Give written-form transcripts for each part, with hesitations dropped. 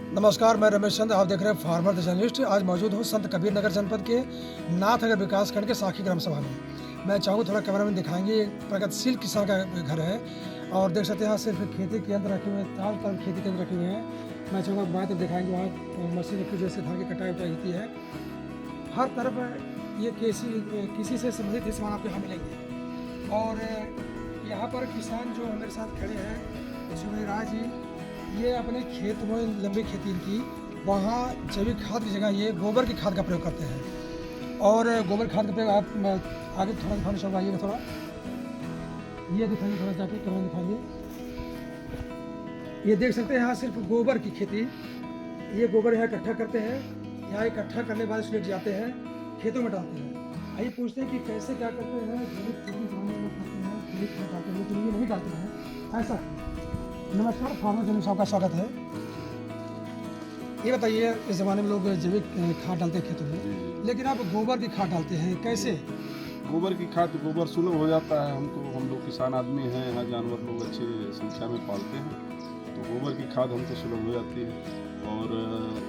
नमस्कार, मैं रमेश चंद। आप देख रहे हैं फार्मर द जर्नलिस्ट। आज मौजूद हूँ संत कबीर नगर जनपद के नाथनगर विकासखंड के साखी ग्राम सभा में। मैं चाहूँ थोड़ा कैमरा में दिखाएंगे। प्रगतिशील किसान का घर है और देख सकते हैं यहाँ सिर्फ खेती के यंत्र रखे हुए हैं, चारों तरफ खेती के यंत्र रखे हुए हैं। मैं चाहूँगा बात दिखाएंगे, वहाँ मशीन रखी जैसे धान की कटाई उटाई होती है। हर तरफ ये किसी से संबंधित ही सामान आपको यहाँ मिलेंगे। और यहाँ पर किसान जो मेरे साथ खड़े हैं सुमेराज जी, ये अपने खेत में लंबी खेती इनकी, वहाँ जैविक खाद की जगह ये गोबर की खाद का प्रयोग करते हैं। और गोबर खाद का प्रयोग आप आगे थोड़ा दिखाना चाहूँगा, आइएगा थोड़ा, ये दिखाइए थोड़ा जाके कैमरा दिखाइए। ये देख सकते हैं यहाँ सिर्फ गोबर की खेती। ये गोबर यहाँ इकट्ठा करते हैं, यहाँ इकट्ठा करने के बाद इसको जाते हैं खेतों में डालते हैं। आइए पूछते हैं कि कैसे क्या करते हैं। जैविक खेती करते हैं, लेकिन ये नहीं डालते हैं ऐसा। नमस्कार, फार्मर जर्नलिस्ट साहब का स्वागत है। ये बताइए, इस ज़माने में लोग जैविक खाद डालते हैं खेतों में, लेकिन आप गोबर की खाद डालते हैं, कैसे? गोबर की खाद, गोबर सुलभ हो जाता है हमको। हम लोग किसान आदमी हैं, यहाँ जानवर लोग अच्छे संख्या में पालते हैं, तो गोबर की खाद हमको सुलभ हो जाती है। और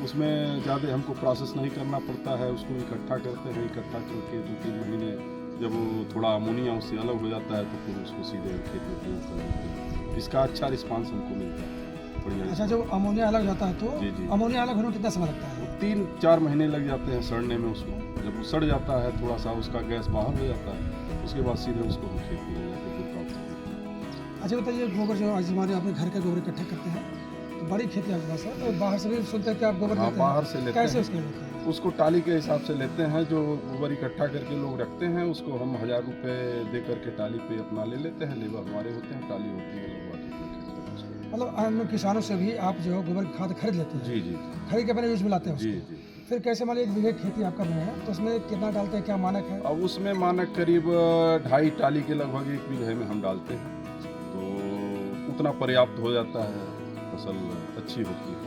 उसमें ज़्यादा हमको प्रोसेस नहीं करना पड़ता है। उसको इकट्ठा करते हैं, इकट्ठा करके 2-3 महीने जब वो थोड़ा अमोनिया उससे अलग हो जाता है तो फिर उसको सीधे खेत में प्रयोग कर देते हैं। इसका अच्छा रिस्पांस हमको मिलता है, बढ़िया। अच्छा, जब अमोनिया अलग जाता है तो जी। अमोनिया अलग होने में कितना समय लगता है? 3-4 महीने लग जाते हैं सड़ने में उसको। जब वो सड़ जाता है, थोड़ा सा उसका गैस बाहर हो जाता है, उसके बाद सीधे उसको हम खेत में ले जाकर फिर प्राप्त करते हैं। अच्छा बताइए, गोबर जो आज हमारे अपने घर का गोबर इकट्ठा करते हैं, तो बड़ी खेती आपके पास है, तो बाहर से भी सुनते हैं कि आप गोबर लेते हैं? बाहर से लेते कैसे हैं। उसके लेते हैं? उसको टाली के हिसाब से लेते हैं। जो गोबर इकट्ठा करके लोग रखते हैं, उसको हम 1000 रुपये दे करके टाली पे अपना ले लेते हैं। लेबर हमारे होते हैं, टाली होती है, लगवा के मतलब अन्य किसानों से भी आप जो गोबर की खाद खरीद लेते हैं? जी। खरीद के अपने यूज में लाते हैं जी। फिर कैसे, मान लीजिए 1 बीघे खेती आप कर रहे हैं, तो उसमें कितना डालते हैं, क्या मानक है? अब उसमें मानक करीब 2.5 टाली के लगभग 1 बीघे में हम डालते हैं, तो उतना पर्याप्त हो जाता है। फसल अच्छी होती है,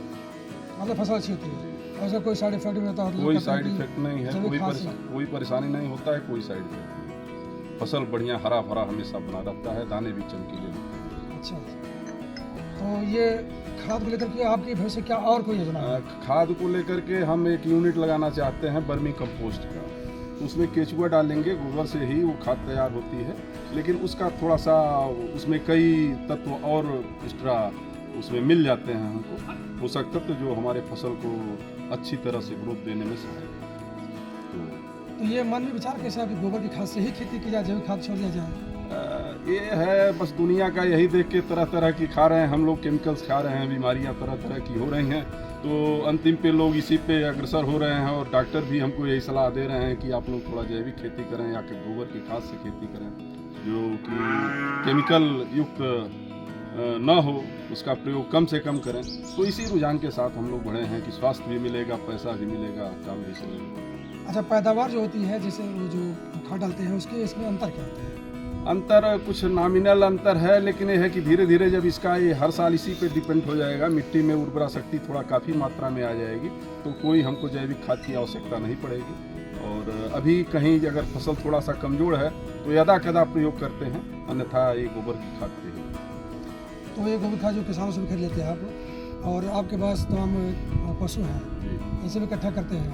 मतलब फसल अच्छी होती है, और उसका कोई साइड इफेक्ट नहीं होता? कोई साइड इफेक्ट नहीं है, कोई परेशानी नहीं होता है, कोई साइड इफेक्ट नहीं। फसल बढ़िया हरा भरा हमेशा बना रहता है, दाने भी चमकीले होते हैं। अच्छा, तो ये खाद को लेकर के आपकी भविष्य क्या और कोई योजना है? खाद को लेकर के हम एक यूनिट लगाना चाहते हैं वर्मी कंपोस्ट का। उसमें केचुआ डालेंगे, गोबर से ही वो खाद तैयार होती है, लेकिन उसका थोड़ा सा उसमें कई तत्व और एक्स्ट्रा उसमें मिल जाते हैं हमको, पोषक तत्व जो हमारे फसल को अच्छी तरह से ग्रोथ देने में सहायक है। तो ये मन में विचार कैसे है कि गोबर की खाद से ही खेती की जाए, जैविक खाद छोड़ दिया जाए? ये है बस दुनिया का यही देख के तरह तरह की खा रहे हैं हम लोग, केमिकल्स खा रहे हैं, बीमारियां तरह तरह की हो रही हैं, तो अंतिम पे लोग इसी पे अग्रसर हो रहे हैं। और डॉक्टर भी हमको यही सलाह दे रहे हैं कि आप लोग थोड़ा जैविक खेती करें या कि गोबर की खाद से खेती करें, जो कि केमिकल युक्त न हो, उसका प्रयोग कम से कम करें। तो इसी रुझान के साथ हम लोग बढ़े हैं कि स्वास्थ्य भी मिलेगा, पैसा भी मिलेगा, काम भी चलेगा। अच्छा, पैदावार जो होती है, जैसे वो जो खाद डालते हैं, उसके इसमें अंतर क्या होता है? अंतर कुछ नॉमिनल अंतर है, लेकिन ये है कि धीरे धीरे जब इसका ये हर साल इसी पे डिपेंड हो जाएगा, मिट्टी में उर्वरा शक्ति थोड़ा काफ़ी मात्रा में आ जाएगी, तो कोई हमको जैविक खाद की आवश्यकता नहीं पड़ेगी। और अभी कहीं अगर फसल थोड़ा सा कमज़ोर है तो यदा कदा प्रयोग करते हैं, अन्यथा ये गोबर की खाद पे ही। तो ये गोबर खाद जो किसानों से भी खरीद लेते हैं आप, और आपके पास तमाम पशु हैं, इसे भी इकट्ठा करते हैं,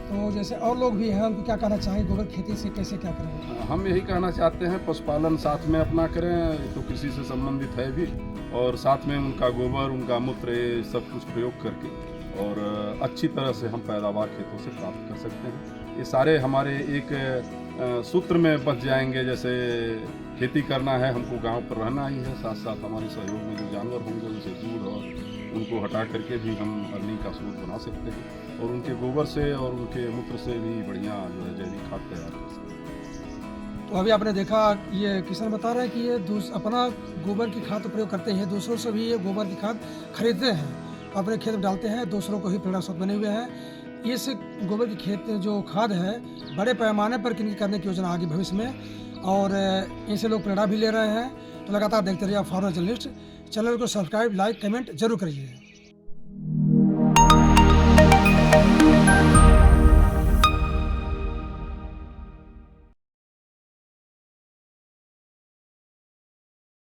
तो जैसे और लोग भी हैं, उनको क्या कहना चाहेंगे, गोबर खेती से कैसे क्या करें? हम यही कहना चाहते हैं, पशुपालन साथ में अपना करें, तो कृषि से संबंधित है भी, और साथ में उनका गोबर, उनका मूत्र, सब कुछ प्रयोग करके और अच्छी तरह से हम पैदावार खेतों से प्राप्त कर सकते हैं। ये सारे हमारे एक सूत्र में बच जाएंगे। जैसे खेती करना है, हमको गांव पर रहना ही है, साथ साथ हमारे सहयोग में जो जानवर होंगे उनसे दूध और उनको हटा करके भी हम अर्निंग का स्रोत बना सकते हैं, और उनके गोबर से और उनके मूत्र से भी बढ़िया जो है जैविक खाद तैयार कर सकते हैं। तो अभी आपने देखा, ये किसान बता रहे हैं कि ये अपना गोबर की खाद तो प्रयोग करते हैं, दूसरों से भी ये गोबर की खाद खरीदते हैं, अपने खेत में डालते हैं, दूसरों को ही प्रेरणा स्रोत बने हुए हैं। इस गोबर की खेत जो खाद है, बड़े पैमाने पर करने की योजना आगे भविष्य में, और इनसे लोग प्रेरणा भी ले रहे हैं। तो लगातार देखते रहिए फार्मर जर्नलिस्ट। चैनल को सब्सक्राइब, लाइक, कमेंट जरूर करिए।